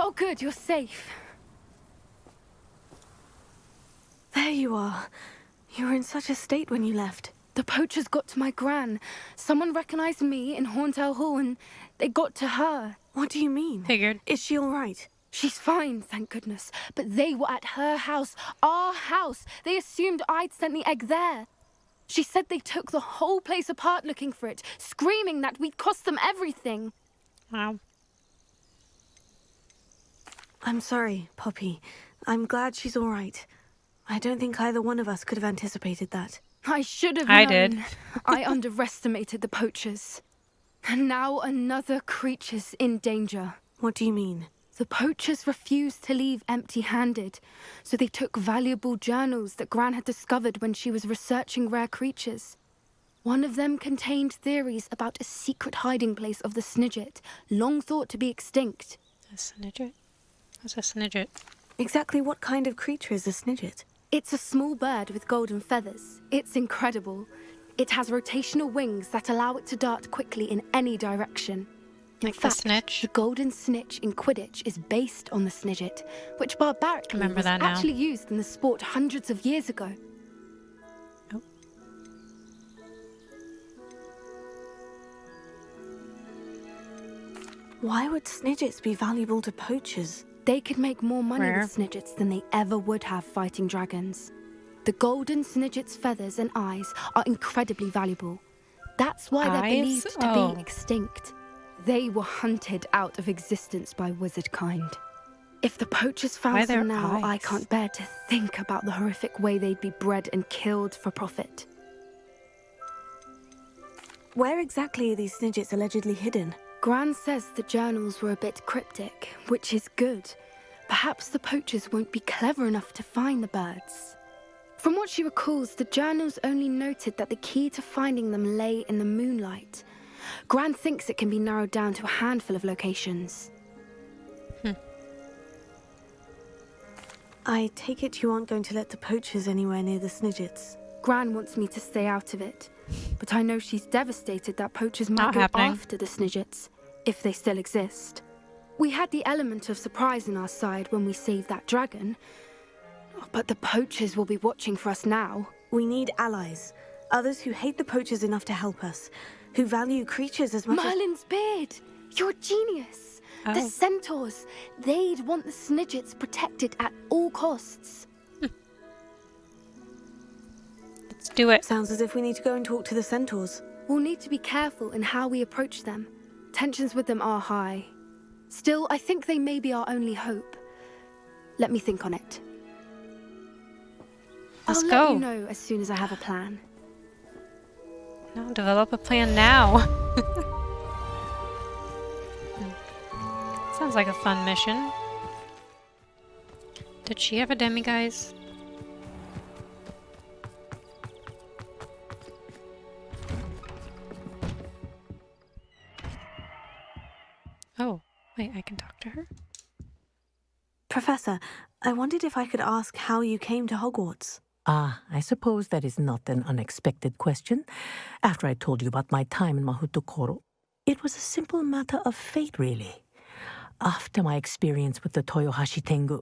Oh, good, you're safe. There you are. You were in such a state when you left. The poachers got to my gran. Someone recognized me in Horntail Hall and they got to her. What do you mean? Figured. Is she all right? She's fine, thank goodness. But they were at her house, our house. They assumed I'd sent the egg there. She said they took the whole place apart looking for it, screaming that we'd cost them everything. Wow. I'm sorry, Poppy. I'm glad she's all right. I don't think either one of us could have anticipated that. I should have known. I did. I underestimated the poachers. And now another creature's in danger. What do you mean? The poachers refused to leave empty-handed, so they took valuable journals that Gran had discovered when she was researching rare creatures. One of them contained theories about a secret hiding place of the Snidget, long thought to be extinct. A Snidget? What's a Snidget? Exactly what kind of creature is a Snidget? It's a small bird with golden feathers. It's incredible. It has rotational wings that allow it to dart quickly in any direction. Like In the fact, snitch? the golden snitch in Quidditch is based on the Snidget, which barbarically Remember was that now. actually used in the sport hundreds of years ago. Oh. Why would Snidgets be valuable to poachers? They could make more money Rare. with Snidgets than they ever would have fighting dragons. The golden Snidget's feathers and eyes are incredibly valuable. That's why they're Eyes? believed to Oh. be extinct. They were hunted out of existence by wizard kind. If the poachers Why found their them now, I eyes? can't bear to think about the horrific way they'd be bred and killed for profit. Where exactly are these Snidgets allegedly hidden? Gran says the journals were a bit cryptic, which is good. Perhaps the poachers won't be clever enough to find the birds. From what she recalls, the journals only noted that the key to finding them lay in the moonlight. Gran thinks it can be narrowed down to a handful of locations. I take it you aren't going to let the poachers anywhere near the Snidgets. Gran wants me to stay out of it, but I know she's devastated that poachers might Not go happening. after the Snidgets, if they still exist. We had the element of surprise on our side when we saved that dragon, but the poachers will be watching for us now. We need allies. Others who hate the poachers enough to help us. Who value creatures as much as... Merlin's beard! You're a genius! The Oh. centaurs! They'd want the Snidgets protected at all costs. Let's do it. Sounds as if we need to go and talk to the centaurs. We'll need to be careful in how we approach them. Tensions with them are high. Still, I think they may be our only hope. Let me think on it. Let's I'll go. let you know as soon as I have a plan. No, develop a plan now. Sounds like a fun mission. Did she have a demiguise? Oh, wait, I can talk to her? Professor, I wondered if I could ask how you came to Hogwarts. Ah, I suppose that is not an unexpected question. After I told you about my time in Mahutokoro, it was a simple matter of fate, really. After my experience with the Toyohashi Tengu,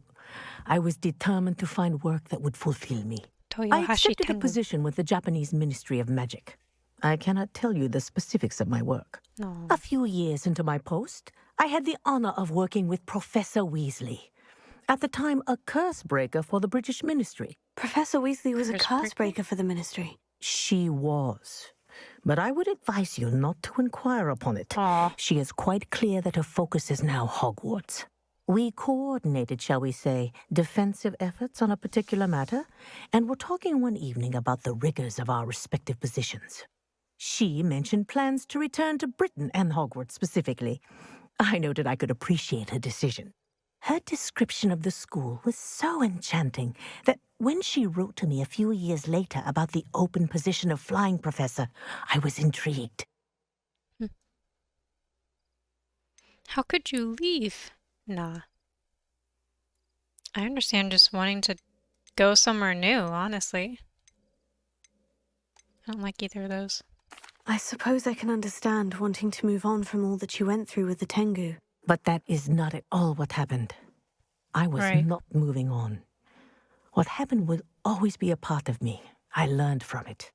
I was determined to find work that would fulfill me. I Toyohashi accepted a Tengu. position with the Japanese Ministry of Magic. I cannot tell you the specifics of my work. No. A few years into my post, I had the honor of working with Professor Weasley, at the time a curse breaker for the British Ministry. Professor Weasley was a Curse curse breaker? breaker for the Ministry. She was. But I would advise you not to inquire upon it. Aw. She is quite clear that her focus is now Hogwarts. We coordinated, shall we say, defensive efforts on a particular matter, and were talking one evening about the rigors of our respective positions. She mentioned plans to return to Britain and Hogwarts specifically. I noted I could appreciate her decision. Her description of the school was so enchanting that when she wrote to me a few years later about the open position of flying professor, I was intrigued. How could you leave? Nah. I understand just wanting to go somewhere new, honestly. I don't like either of those. I suppose I can understand wanting to move on from all that you went through with the Tengu. But that is not at all what happened. I was Right. not moving on. What happened will always be a part of me. I learned from it.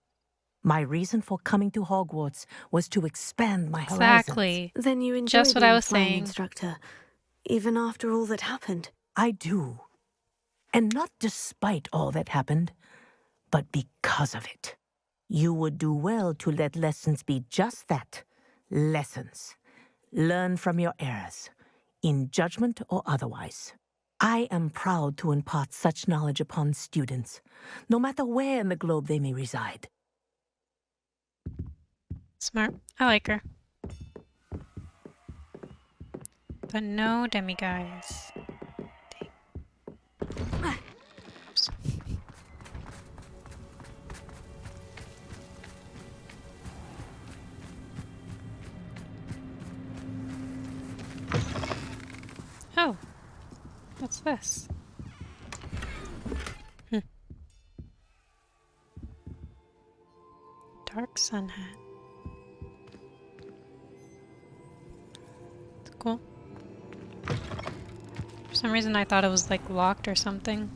My reason for coming to Hogwarts was to expand my horizons. Exactly. Then you enjoy Just what being I a was flying saying. instructor, even after all that happened. I do. And not despite all that happened, but because of it. You would do well to let lessons be just that, lessons. Learn from your errors, in judgment or otherwise. I am proud to impart such knowledge upon students, no matter where in the globe they may reside. Smart. I like her. But no demiguise. Dang. Oops. Oh. What's this? Dark sun hat. It's cool. For some reason I thought it was like locked or something.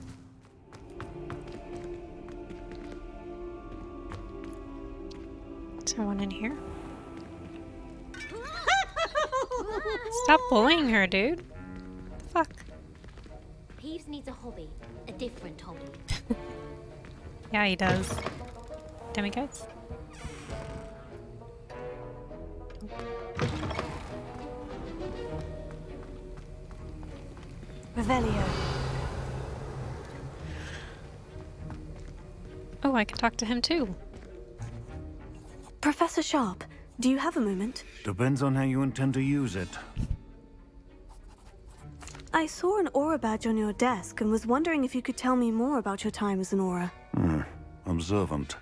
Is there one in here? Stop bullying her, dude. The fuck? Peeves needs a hobby. A different hobby. Yeah, he does. Demiguides? Revelio. Oh, I can talk to him too. Professor Sharp, do you have a moment? Depends on how you intend to use it. I saw an aura badge on your desk and was wondering if you could tell me more about your time as an aura. Observant.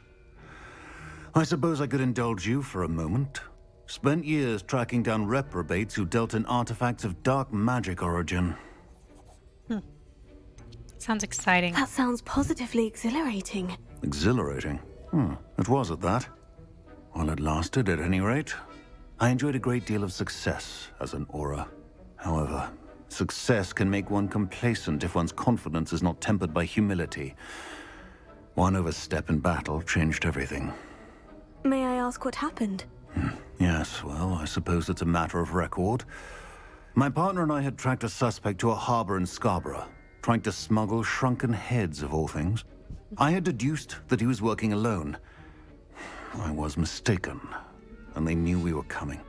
I suppose I could indulge you for a moment. Spent years tracking down reprobates who dealt in artifacts of dark magic origin. Sounds exciting. That sounds positively exhilarating. Exhilarating. It was at that. While it lasted, at any rate. I enjoyed a great deal of success as an aura. However, success can make one complacent if one's confidence is not tempered by humility. One overstep in battle changed everything. May I ask what happened? Yes, well, I suppose it's a matter of record. My partner and I had tracked a suspect to a harbor in Scarborough, trying to smuggle shrunken heads of all things. I had deduced that he was working alone. I was mistaken, and they knew we were coming.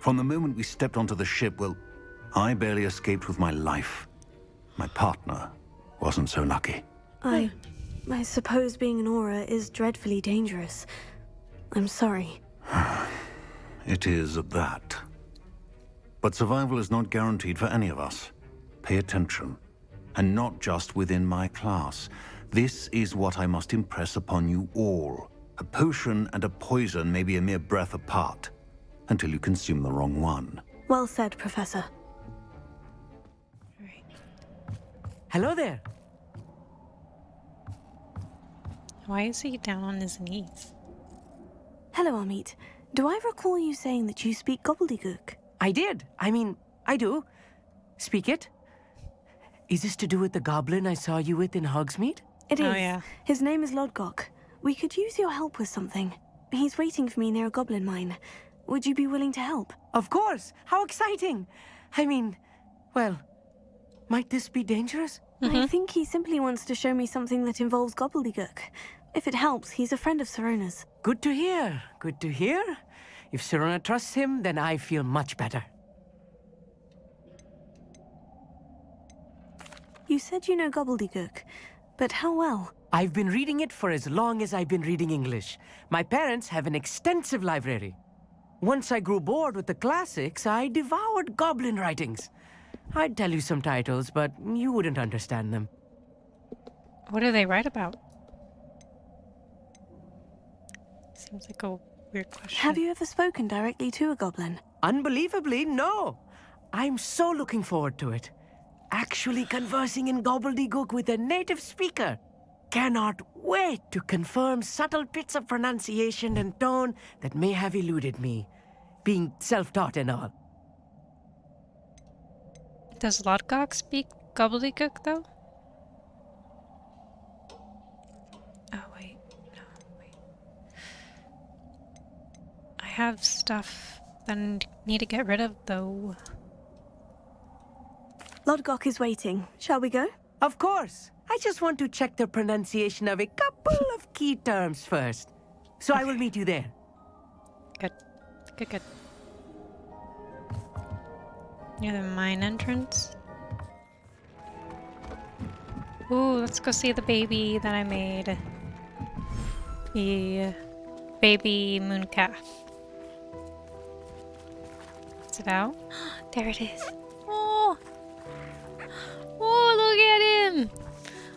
From the moment we stepped onto the ship, well, I barely escaped with my life. My partner wasn't so lucky. I suppose being an aura is dreadfully dangerous. I'm sorry. It is at that. But survival is not guaranteed for any of us. Pay attention. And not just within my class. This is what I must impress upon you all. A potion and a poison may be a mere breath apart, until you consume the wrong one. Well said, Professor. Alright. Hello there. Why is he down on his knees? Hello, Amit. Do I recall you saying that you speak Gobbledegook? I did. I do. Speak it. Is this to do with the goblin I saw you with in Hogsmeade? It is. Oh, yeah. His name is Lodgok. We could use your help with something. He's waiting for me near a goblin mine. Would you be willing to help? Of course. How exciting. Well, might this be dangerous? I think he simply wants to show me something that involves Gobbledegook. If it helps, he's a friend of Serona's. Good to hear. Good to hear. If Serona trusts him, then I feel much better. You said you know Gobbledegook, but how well? I've been reading it for as long as I've been reading English. My parents have an extensive library. Once I grew bored with the classics, I devoured goblin writings. I'd tell you some titles, but you wouldn't understand them. What do they write about? Seems like a weird question. Have you ever spoken directly to a goblin? Unbelievably, no. I'm so looking forward to it. Actually conversing in Gobbledegook with a native speaker. Cannot wait to confirm subtle bits of pronunciation and tone that may have eluded me, being self-taught and all. Does Lodgok speak Gobbledegook, though? Oh, wait. No, wait. I have stuff that I need to get rid of, though. Lodgok is waiting. Shall we go? Of course. I just want to check the pronunciation of a couple of key terms first. So I will meet you there. Good. Good, good. Near the mine entrance. Ooh, let's go see the baby that I made. The baby mooncalf. Is it out? There it is. Oh! Oh, look at him!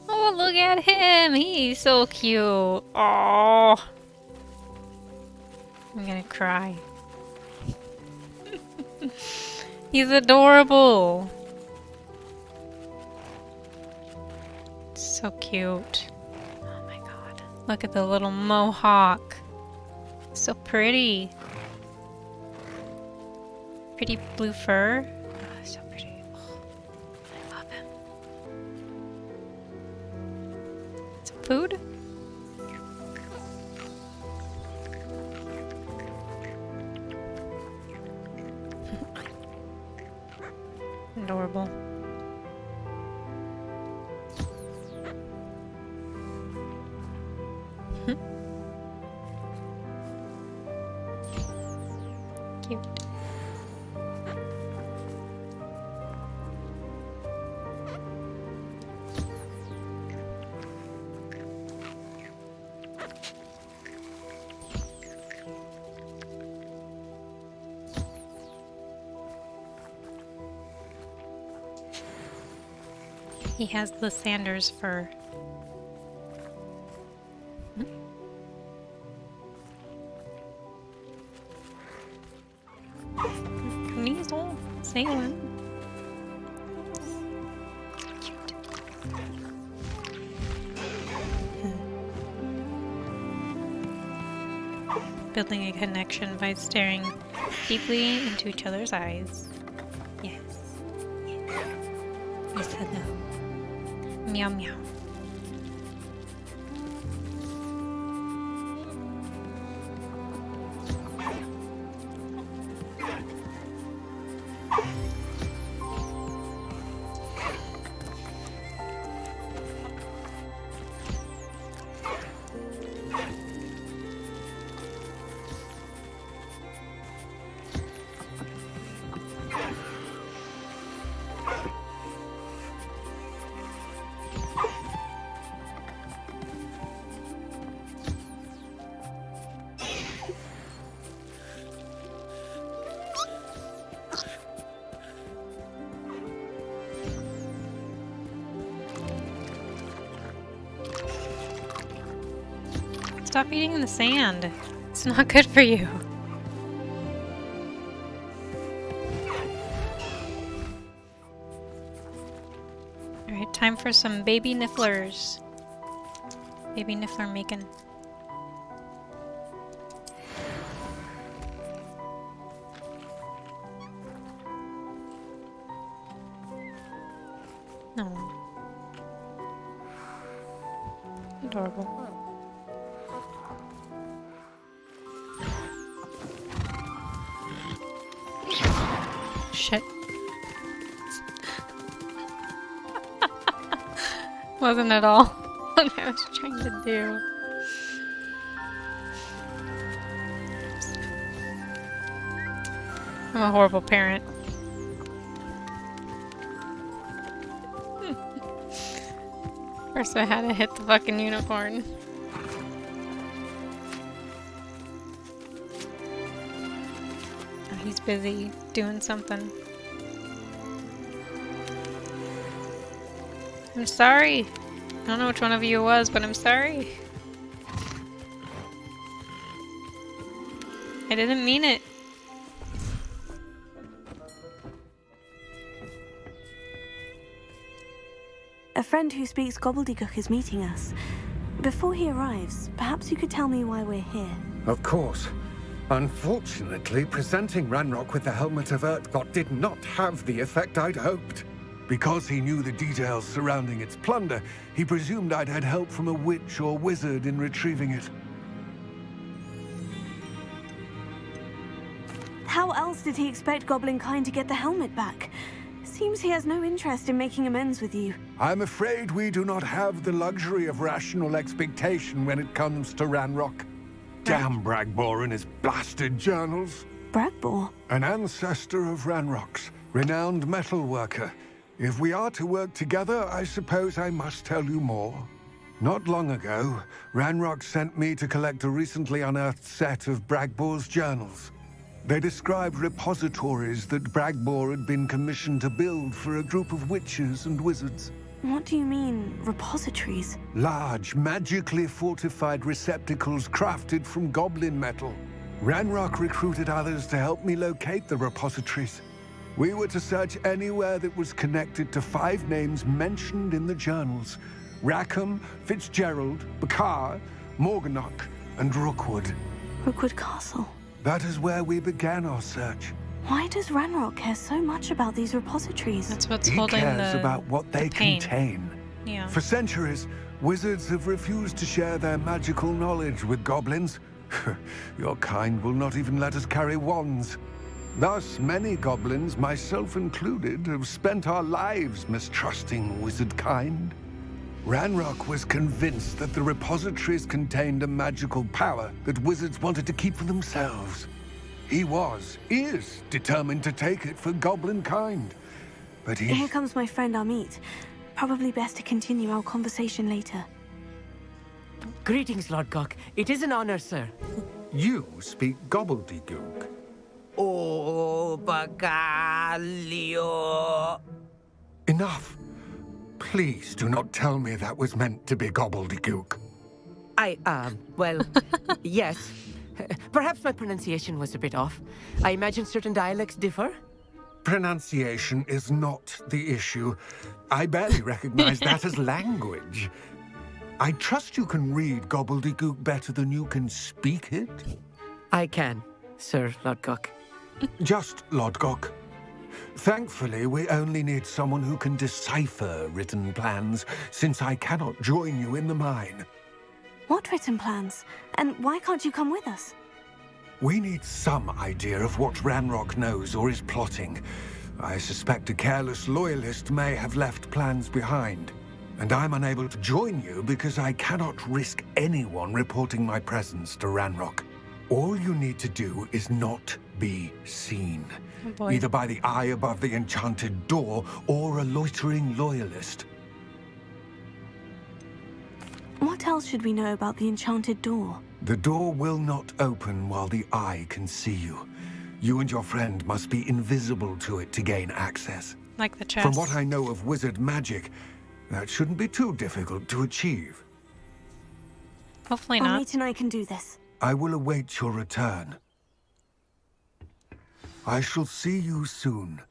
Oh, look at him! He's so cute. Oh! I'm gonna cry. He's adorable. So cute. Oh my god. Look at the little mohawk. So pretty. Pretty blue fur. Oh, so pretty. Oh, I love him. Some food? Adorable. Cute. He has the Sanders fur. He's all sailing. Cute. Building a connection by staring deeply into each other's eyes. Yes. Yes, hello. Meow meow. Stop eating in the sand. It's not good for you. Alright, time for some baby nifflers. Baby niffler making. No. Adorable. Shit. Wasn't at all what I was trying to do. I'm a horrible parent. First I had to hit the fucking unicorn. Oh, he's busy doing something. I'm sorry. I don't know which one of you it was, but I'm sorry. I didn't mean it. A friend who speaks Gobbledegook is meeting us. Before he arrives, perhaps you could tell me why we're here. Of course. Unfortunately, presenting Ranrock with the Helmet of Urtkot did not have the effect I'd hoped. Because he knew the details surrounding its plunder, he presumed I'd had help from a witch or wizard in retrieving it. How else did he expect Goblin Kind to get the helmet back? Seems he has no interest in making amends with you. I'm afraid we do not have the luxury of rational expectation when it comes to Ranrock. Damn Bragbor and his blasted journals. Bragbor? An ancestor of Ranrock's, renowned metal worker. If we are to work together, I suppose I must tell you more. Not long ago, Ranrock sent me to collect a recently unearthed set of Bragbor's journals. They described repositories that Bragbor had been commissioned to build for a group of witches and wizards. What do you mean, repositories? Large, magically fortified receptacles crafted from goblin metal. Ranrock recruited others to help me locate the repositories. We were to search anywhere that was connected to 5 names mentioned in the journals: Rackham, Fitzgerald, Bakar, Morganach, and Rookwood. Rookwood Castle. That is where we began our search. Why does Ranrock care so much about these repositories? That's what's He holding cares the about what they pain. contain. Yeah. For centuries, wizards have refused to share their magical knowledge with goblins. Your kind will not even let us carry wands. Thus, many goblins, myself included, have spent our lives mistrusting wizard kind. Ranrock was convinced that the repositories contained a magical power that wizards wanted to keep for themselves. He is determined to take it for goblin kind. But Here comes my friend Amit. Probably best to continue our conversation later. Greetings, Lodgok. It is an honor, sir. You speak Gobbledegook. Oh, Bagalio. Enough. Please do not tell me that was meant to be Gobbledegook. Well, yes. Perhaps my pronunciation was a bit off. I imagine certain dialects differ. Pronunciation is not the issue. I barely recognize that as language. I trust you can read Gobbledegook better than you can speak it. I can, Sir Lodgok. Just Lodgok. Thankfully, we only need someone who can decipher written plans, since I cannot join you in the mine. What written plans? And why can't you come with us? We need some idea of what Ranrock knows or is plotting. I suspect a careless loyalist may have left plans behind. And I'm unable to join you because I cannot risk anyone reporting my presence to Ranrock. All you need to do is not be seen. Oh boy. Either by the eye above the enchanted door or a loitering loyalist. What else should we know about the enchanted door? The door will not open while the eye can see you. You and your friend must be invisible to it to gain access. Like the chest. From what I know of wizard magic, that shouldn't be too difficult to achieve. Hopefully not. Amit and I can do this. I will await your return. I shall see you soon.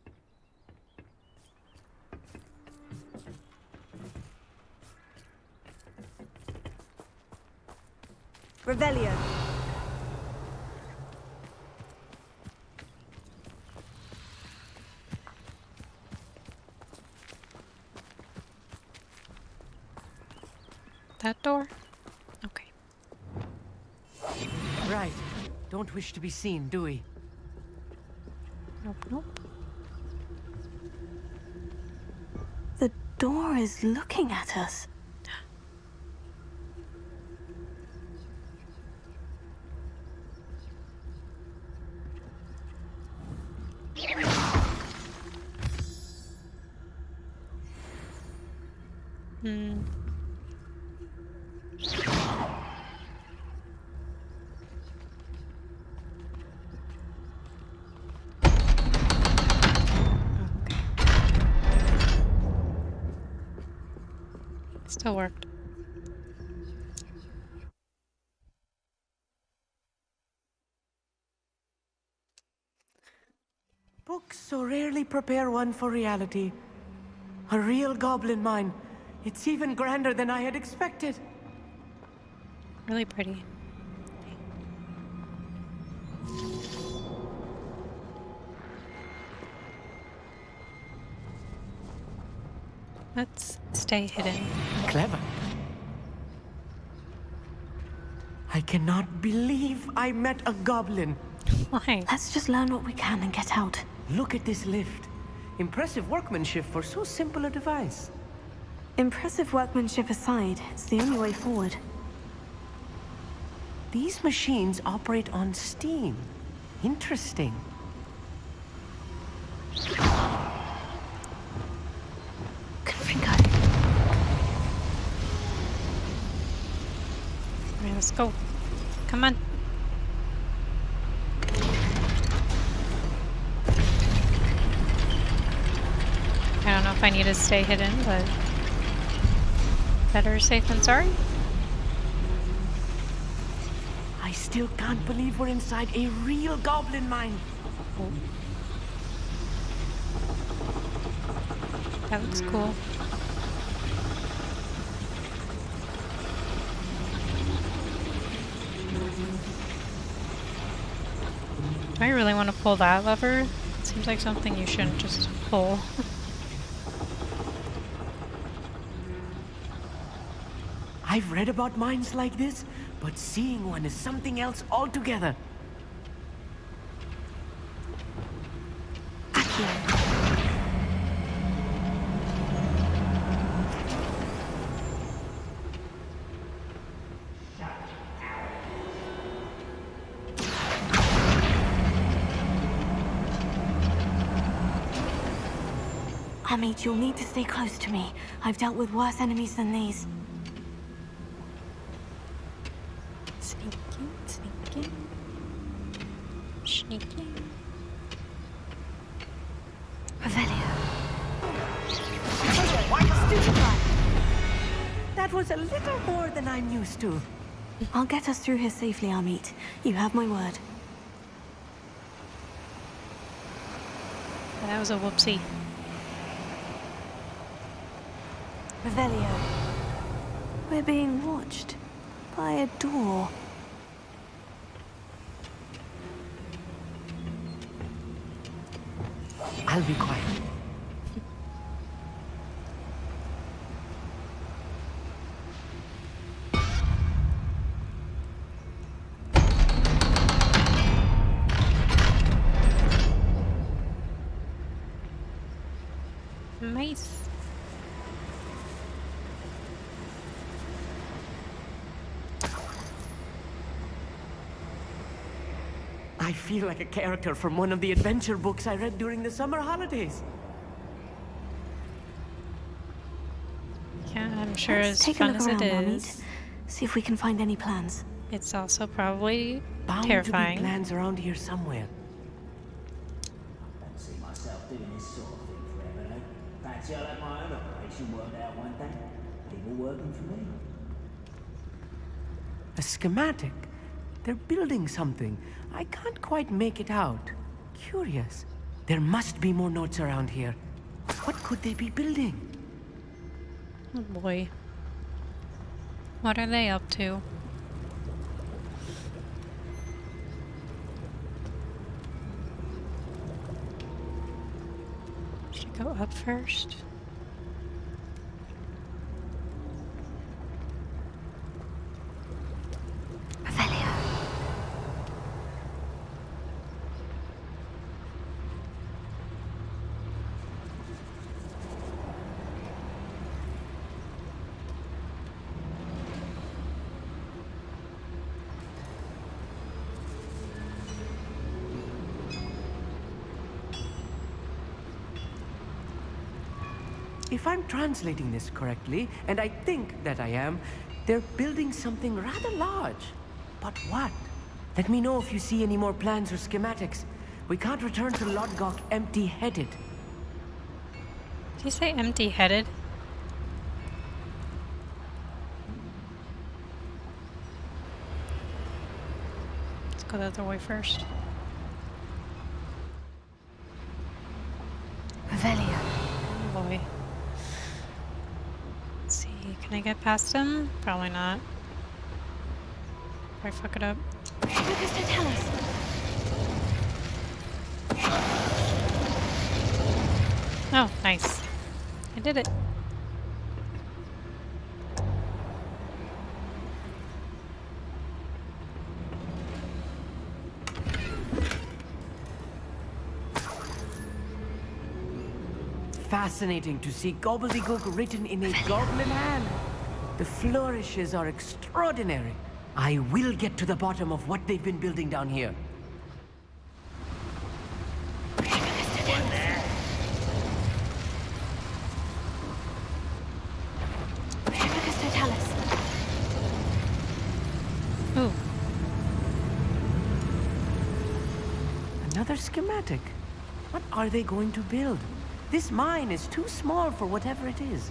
Revelio. That door? Okay. Right. Don't wish to be seen, do we? Nope, nope. The door is looking at us. Still worked. Books so rarely prepare one for reality. A real goblin mine. It's even grander than I had expected. Really pretty. Let's stay hidden. Clever. I cannot believe I met a goblin. Why? Let's just learn what we can and get out. Look at this lift. Impressive workmanship for so simple a device. Impressive workmanship aside, it's the only way forward. These machines operate on steam. Interesting. Confringo. Alright, let's go. Come on. I don't know if I need to stay hidden, but better safe than sorry. I still can't believe we're inside a real goblin mine. That looks cool. Do I really want to pull that lever? It seems like something you shouldn't just pull. I've read about mines like this, but seeing one is something else altogether. Amit, you'll need to stay close to me. I've dealt with worse enemies than these. Sneaking, sneaking. Sneaking. Revelio. That was a little more than I'm used to. I'll get us through here safely, Amit. You have my word. That was a whoopsie. Revelio. We're being watched by a door. I'll be quiet. Nice. I feel like a character from one of the adventure books I read during the summer holidays. Yeah, I'm sure Let's as take a fun look as it around, is, Amit. See if we can find any plans. it's also probably Bound terrifying. to be plans around here somewhere. Don't see myself doing this sort of thing forever, though. Fancy I'll have my own operation worked out one day. People working for me. A schematic. They're building something. I can't quite make it out. Curious. There must be more notes around here. What could they be building? Oh boy. What are they up to? Should I go up first? Revelio. If I'm translating this correctly, and I think that I am, they're building something rather large. But what? Let me know if you see any more plans or schematics. We can't return to Lodgok empty-headed. Did you say empty-headed? Let's go the other way first. Revelio. Oh boy. Let's see, can I get past him? Probably not. If I fuck it up. Lucas, don't tell us. Oh, nice. I did it. fascinating to see Gobbledegook written in a goblin hand. The flourishes are extraordinary. I will get to the bottom of what they've been building down here. Ooh. Another schematic. What are they going to build? This mine is too small for whatever it is.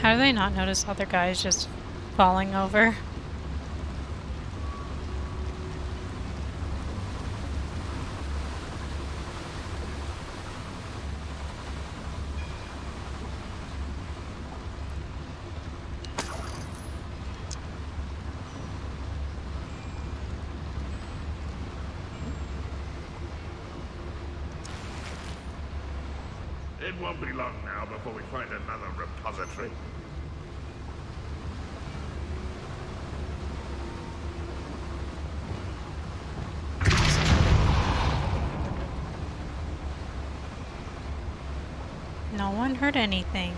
How do they not notice other guys just falling over? It won't be long now before we find another repository. No one heard anything.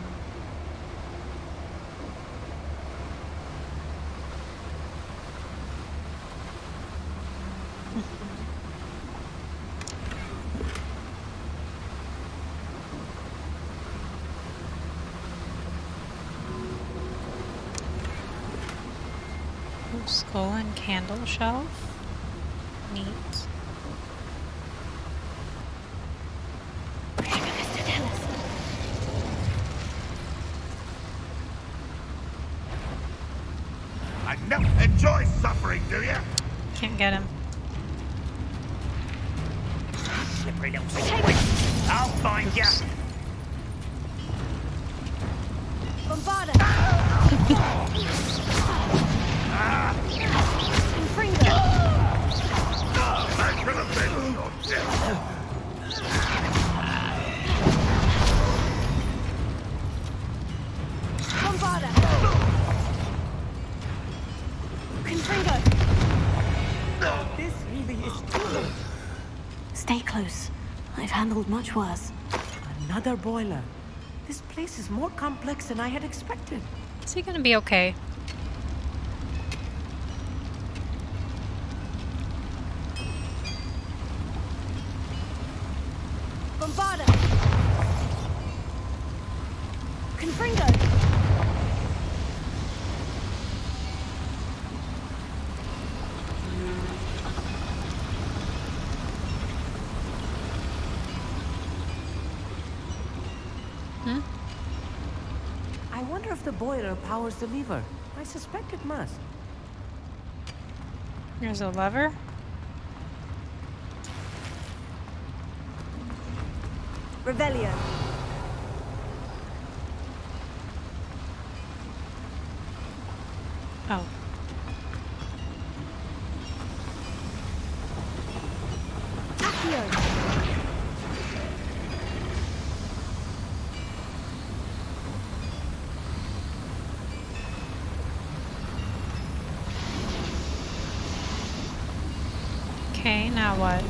Skull and candle shelf. Neat. I don't enjoy suffering, do you? Can't get him. Slippery little situation. I'll find ya. Bombarda! That could have been your death. Bombarda! Confringo! This really is too late. Stay close. I've handled much worse. Another boiler. This place is more complex than I had expected. Is he gonna be okay? Bombarda! Confringo! I wonder if the boiler powers the lever. I suspect it must. There's a lever. Revelio. Oh. Accio. Okay, now what?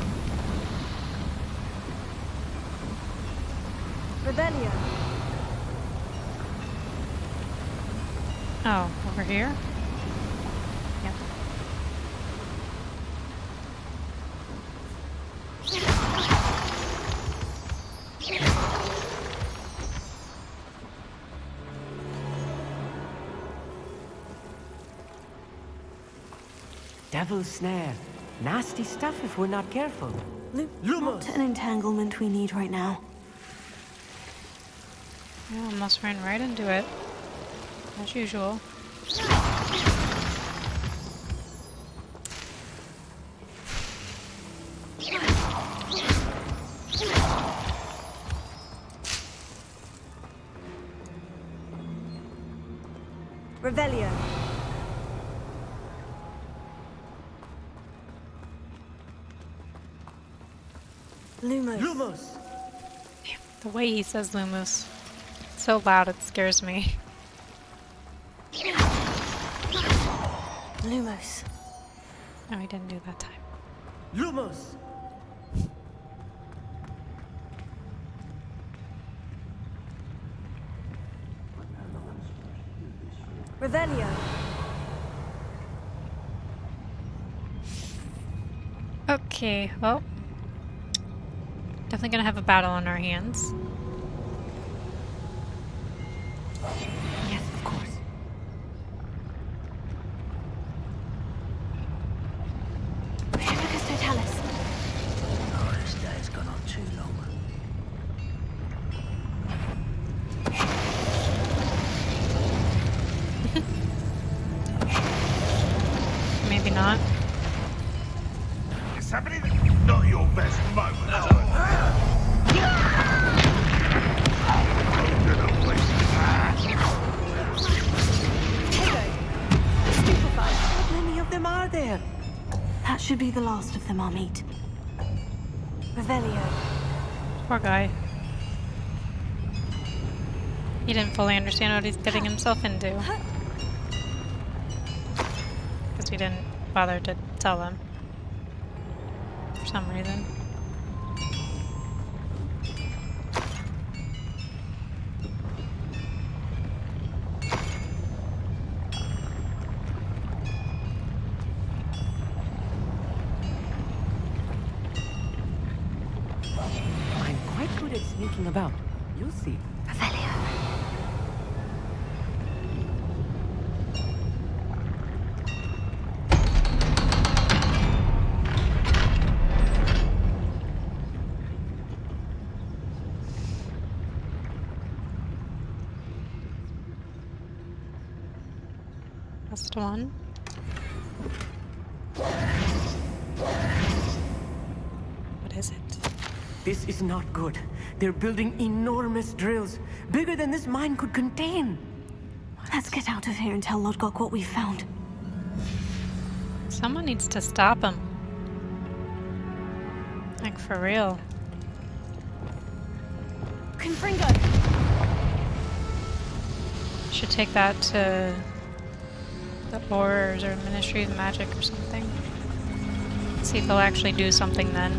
Revelio. Oh, over here? Yep. Devil's snare. Nasty stuff if we're not careful. Not an entanglement we need right now. Yeah, almost ran right into it. As usual. Revelio. Lumos. Lumos! The way he says Lumos. So loud it scares me. Lumos. No, he didn't do that time. Lumos! Revelio. Okay, well. Definitely gonna have a battle on our hands. Yes, of course. Lucas Totalis. Oh, this day's gone on too long. Maybe not. Is happening? Not your best moment. How many of them are there? That should be the last of them, Amit. Revelio. Poor guy. He didn't fully understand what he's getting himself into. Because we didn't bother to tell him. For some reason. I'm quite good at sneaking about. You'll see. Revelio. Last one. What is it? This is not good. They're building enormous drills, bigger than this mine could contain. Let's get out of here and tell Lodgok what we found. Someone needs to stop him. Like, for real. Confringo! Should take that to the Horrors or Ministry of Magic or something. See if they'll actually do something then.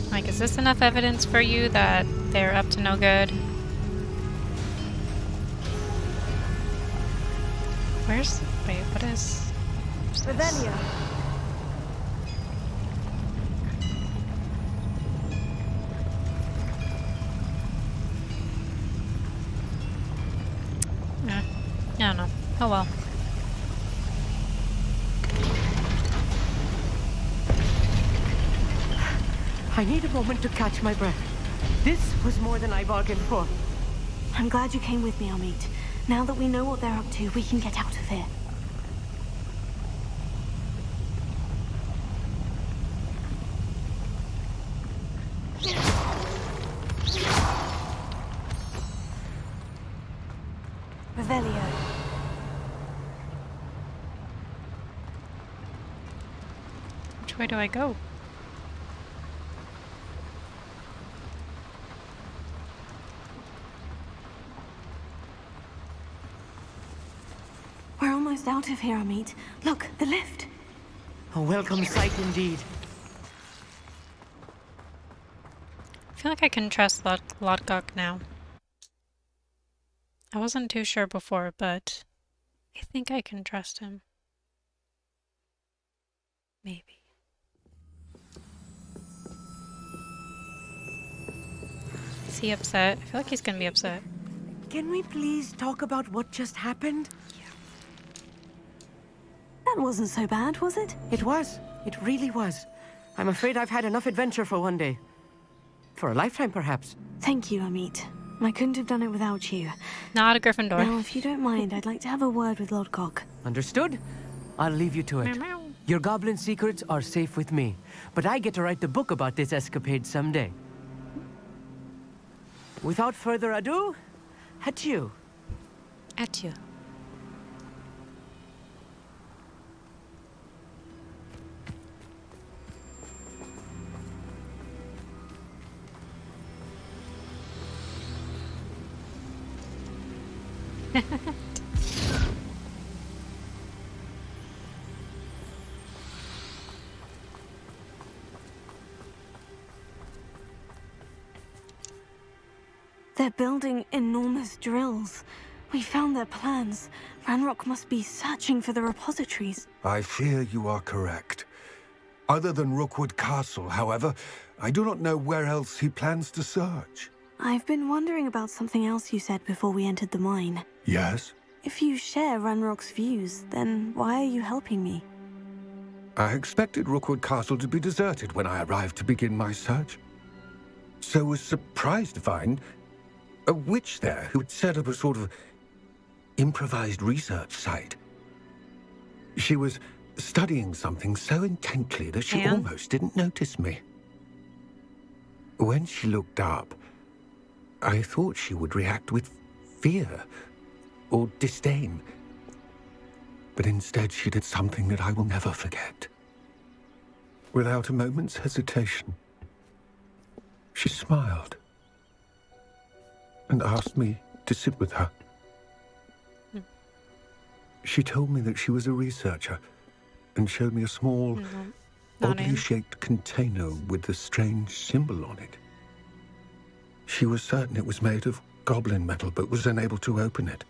Like, is this enough evidence for you that they're up to no good? Where's... wait, what is... where's this? Revelio. Yeah, I don't know. Oh well. I need a moment to catch my breath. This was more than I bargained for. I'm glad you came with me, Amit. Now that we know what they're up to, we can get out of here. Revelio. Which way do I go? We're almost out of here, Amit. Look, the lift. A welcome sight indeed. I feel like I can trust Lodgok now. I wasn't too sure before, but I think I can trust him. Maybe. Is he upset? I feel like he's gonna be upset. Can we please talk about what just happened? That wasn't so bad, was it? It was. It really was. I'm afraid I've had enough adventure for one day. For a lifetime, perhaps. Thank you, Amit. I couldn't have done it without you. Not a Gryffindor. Now, if you don't mind, I'd like to have a word with Lodgok. Understood? I'll leave you to it. Meow, meow. Your goblin secrets are safe with me, but I get to write the book about this escapade someday. Without further ado, adieu. At you. They're building enormous drills. We found their plans. Ranrock must be searching for the repositories. I fear you are correct. Other than Rookwood Castle, however, I do not know where else he plans to search. I've been wondering about something else you said before we entered the mine. Yes? If you share Ranrock's views, then why are you helping me? I expected Rookwood Castle to be deserted when I arrived to begin my search. So was surprised to find a witch there who had set up a sort of improvised research site. She was studying something so intently that she almost didn't notice me. When she looked up, I thought she would react with fear or disdain. But instead she did something that I will never forget. Without a moment's hesitation, she smiled and asked me to sit with her. She told me that she was a researcher and showed me a small, oddly shaped container with a strange symbol on it. She was certain it was made of goblin metal, but was unable to open it.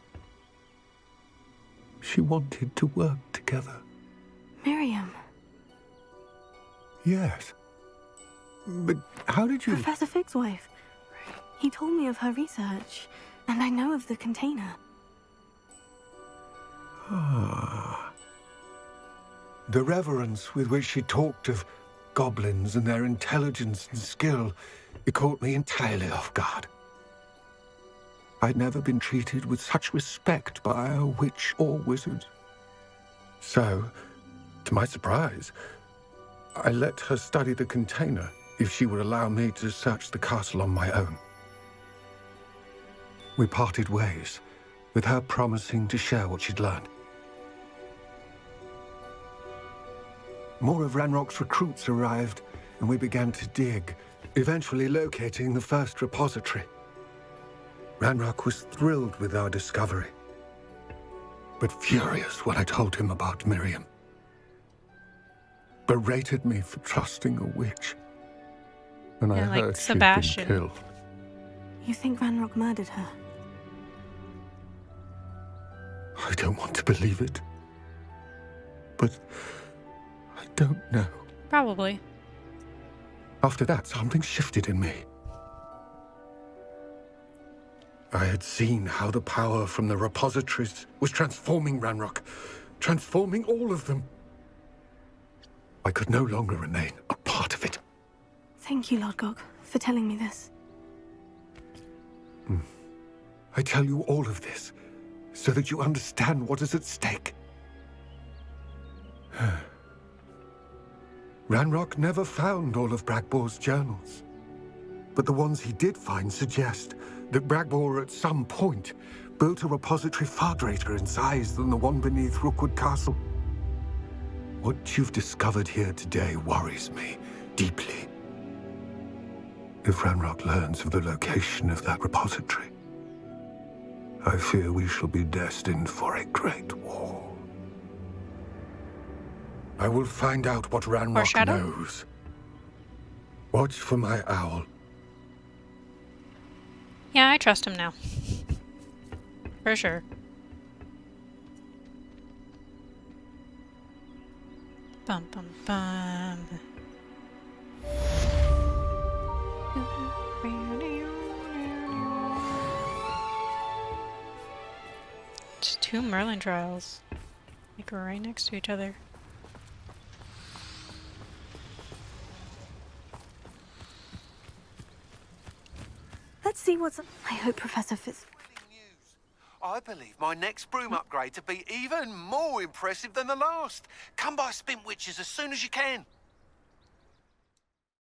She wanted to work together. Miriam. Yes. But how did you... Professor Fig's wife. He told me of her research, and I know of the container. Ah. The reverence with which she talked of goblins and their intelligence and skill, it caught me entirely off guard. I'd never been treated with such respect by a witch or wizard. So, to my surprise, I let her study the container if she would allow me to search the castle on my own. We parted ways, with her promising to share what she'd learned. More of Ranrock's recruits arrived, and we began to dig, eventually locating the first repository. Ranrock was thrilled with our discovery, but furious when I told him about Miriam. Berated me for trusting a witch, and I like heard Sebastian. she'd been killed. You think Ranrock murdered her? I don't want to believe it, but I don't know. Probably. After that, something shifted in me. I had seen how the power from the repositories was transforming Ranrock, transforming all of them. I could no longer remain a part of it. Thank you, Lodgok, for telling me this. I tell you all of this so that you understand what is at stake. Ranrock never found all of Bragbor's journals, but the ones he did find suggest that Bragbor at some point built a repository far greater in size than the one beneath Rookwood Castle. What you've discovered here today worries me deeply. If Ranrock learns of the location of that repository, I fear we shall be destined for a great war. I will find out what Ranrock knows. Watch for my owl. Yeah, I trust him now. For sure. Bum bum bum. Just 2 Merlin trials. Like right next to each other. Let's see what's... I hope Professor Fitz... I believe my next broom upgrade to be even more impressive than the last. Come by Spin Witches as soon as you can.